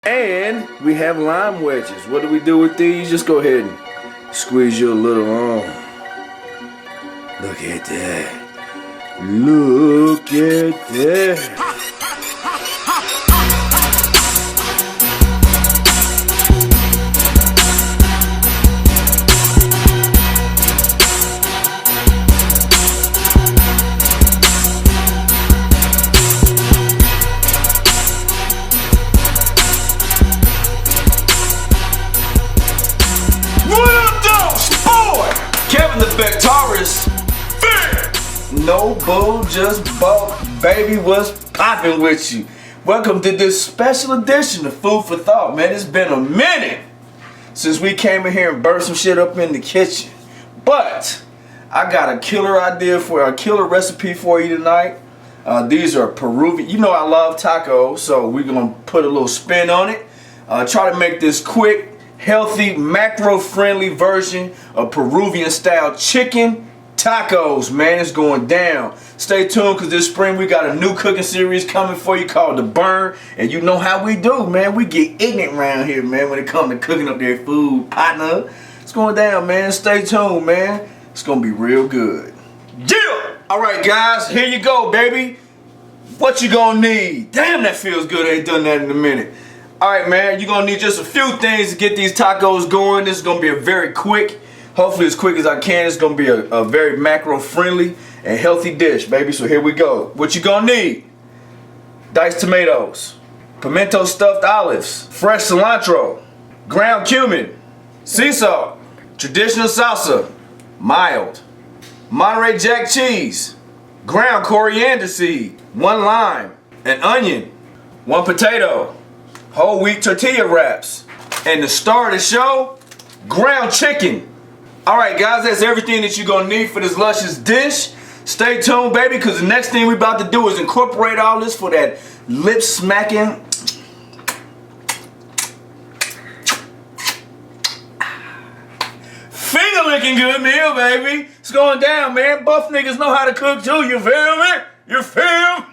And we have lime wedges. What do we do with these? Just go ahead and squeeze you a little on. Look at that. Look at that. No bull, just bulk, baby, what's poppin' with you? Welcome to this special edition of Food for Thought, man. It's been a minute since we came in here and burst some shit up in the kitchen. But I got a killer idea for a killer recipe for you tonight. These are Peruvian, you know I love tacos, so we're gonna put a little spin on it. Try to make this quick, healthy, macro-friendly version of Peruvian style chicken tacos, man. It's going down. Stay tuned, because this spring we got a new cooking series coming for you called The Burn. And you know how we do, man. We get ignorant around here, man, when it comes to cooking up their food, partner. It's going down, man. Stay tuned, man. It's going to be real good. Yeah! Alright, guys. Here you go, baby. What you gonna need? Damn, that feels good. I ain't done that in a minute. Alright, man. You're going to need just a few things to get these tacos going. This is going to be a very quick, hopefully as quick as I can. It's going to be a very macro-friendly and healthy dish, baby. So here we go. What you going to need? Diced tomatoes, pimento stuffed olives, fresh cilantro, ground cumin, sea salt, traditional salsa, mild, Monterey Jack cheese, ground coriander seed, 1 lime, an onion, 1 potato, whole wheat tortilla wraps, and the star of the show, ground chicken. Alright guys, that's everything that you're going to need for this luscious dish. Stay tuned, baby, because the next thing we're about to do is incorporate all this for that lip smacking, finger licking good meal, baby. It's going down, man. Buff niggas know how to cook too, you feel me? You feel me?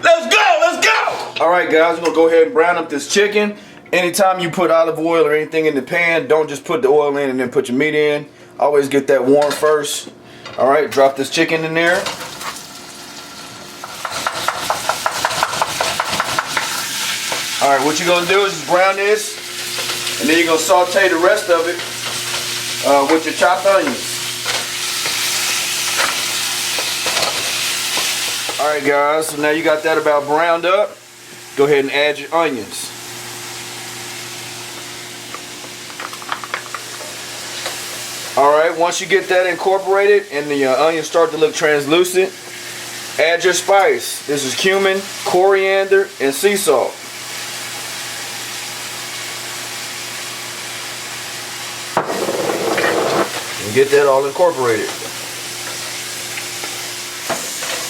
Let's go, let's go! Alright guys, we're going to go ahead and brown up this chicken. Anytime you put olive oil or anything in the pan, don't just put the oil in and then put your meat in. Always get that warm first. Alright, drop this chicken in there. Alright, what you're going to do is just brown this, and then you're going to saute the rest of it with your chopped onions. Alright guys, so now you got that about browned up. Go ahead and add your onions. Alright, once you get that incorporated and the onions start to look translucent, add your spice. This is cumin, coriander, and sea salt. And get that all incorporated.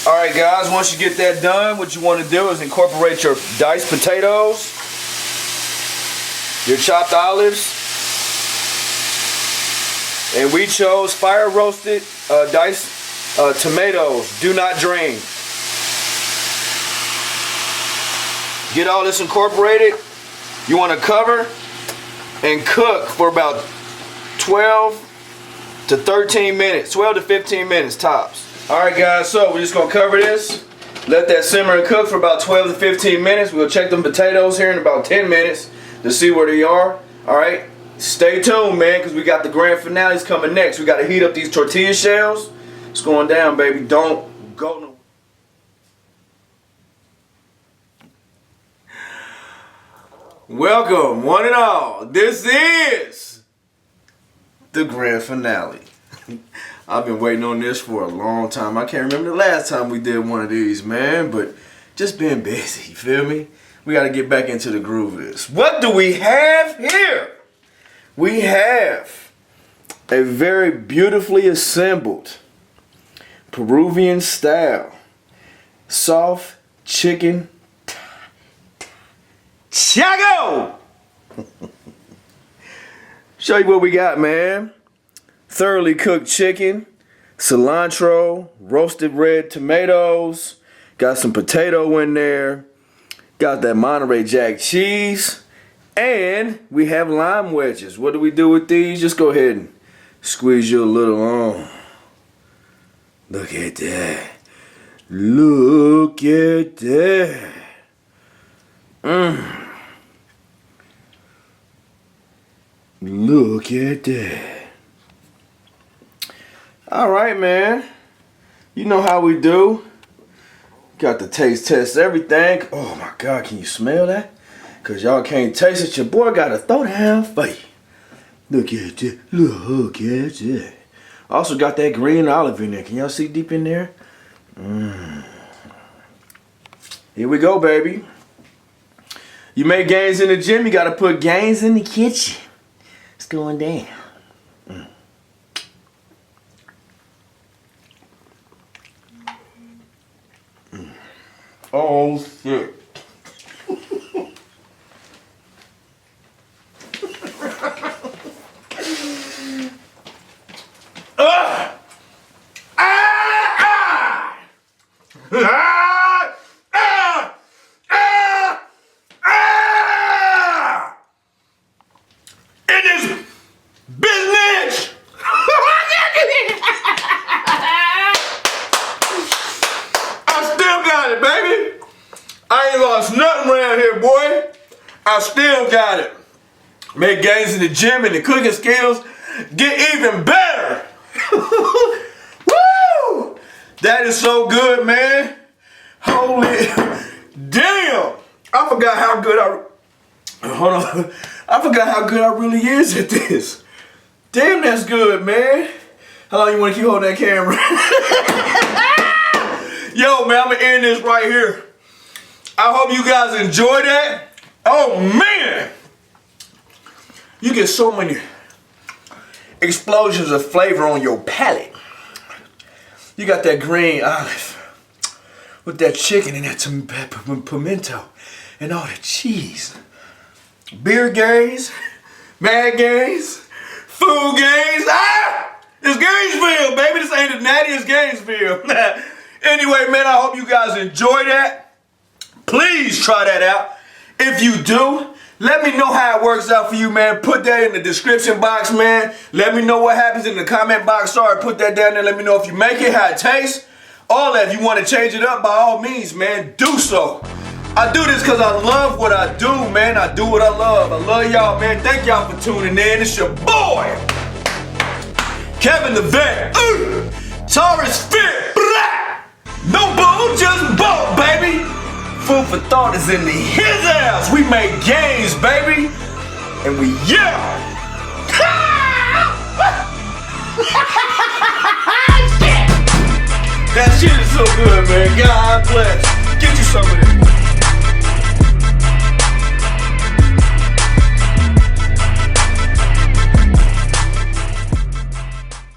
Alright guys, once you get that done, what you want to do is incorporate your diced potatoes, your chopped olives, and we chose fire roasted diced tomatoes. Do not drain. Get all this incorporated. You want to cover and cook for about 12 to 13 minutes, 12 to 15 minutes tops. Alright guys, so we're just going to cover this, let that simmer and cook for about 12 to 15 minutes. We'll check them potatoes here in about 10 minutes to see where they are. Alright, stay tuned, man, because we got the grand finales coming next. We got to heat up these tortilla shells. It's going down, baby. Don't go nowhere. Welcome, one and all. This is the grand finale. I've been waiting on this for a long time. I can't remember the last time we did one of these, man, but just been busy, you feel me? We got to get back into the groove of this. What do we have here? We have a very beautifully assembled Peruvian style soft chicken taco. Show you what we got, man. Thoroughly cooked chicken, cilantro, roasted red tomatoes, got some potato in there, Got that Monterey Jack cheese. And we have lime wedges. What do we do with these? Just go ahead and squeeze you a little on. Look at that. Look at that. Look at that. Alright, man. You know how we do. Got to taste test everything. Oh my God, can you smell that? Cause y'all can't taste it. Your boy got a throw down for you. Look at that. Look at that. Also got that green olive in there. Can y'all see deep in there? Here we go, baby. You make gains in the gym, you gotta put gains in the kitchen. It's going down. Oh shit. It is business. I still got it, baby. I ain't lost nothing around here, boy. I still got it. Make gains in the gym and the cooking skills get even better. Woo! That is so good, man. Holy damn. I forgot how good hold on. I forgot how good I really is at this. Damn, that's good, man. How long you want to keep holding that camera? Yo, man, I'm going to end this right here. I hope you guys enjoy that. Oh, man. You get so many explosions of flavor on your palate. You got that green olive with that chicken and that pimento and all the cheese. Beer gains, mad gains, food gains. It's Gainesville, baby. This ain't the nattiest Gainesville. Anyway, man, I hope you guys enjoy that. Please try that out. If you do, let me know how it works out for you, man. Put that in the description box, man. Let me know what happens in the comment box. Sorry, put that down there. Let me know if you make it, how it tastes. All that. If you want to change it up, by all means, man, do so. I do this because I love what I do, man. I do what I love. I love y'all, man. Thank y'all for tuning in. It's your boy, Kevin the Vet. Taurus Fit. No bull, just ball, baby. Food for thought is in his house. We make gains, baby. And we yell. That shit is so good, man. God bless. Get you some of this.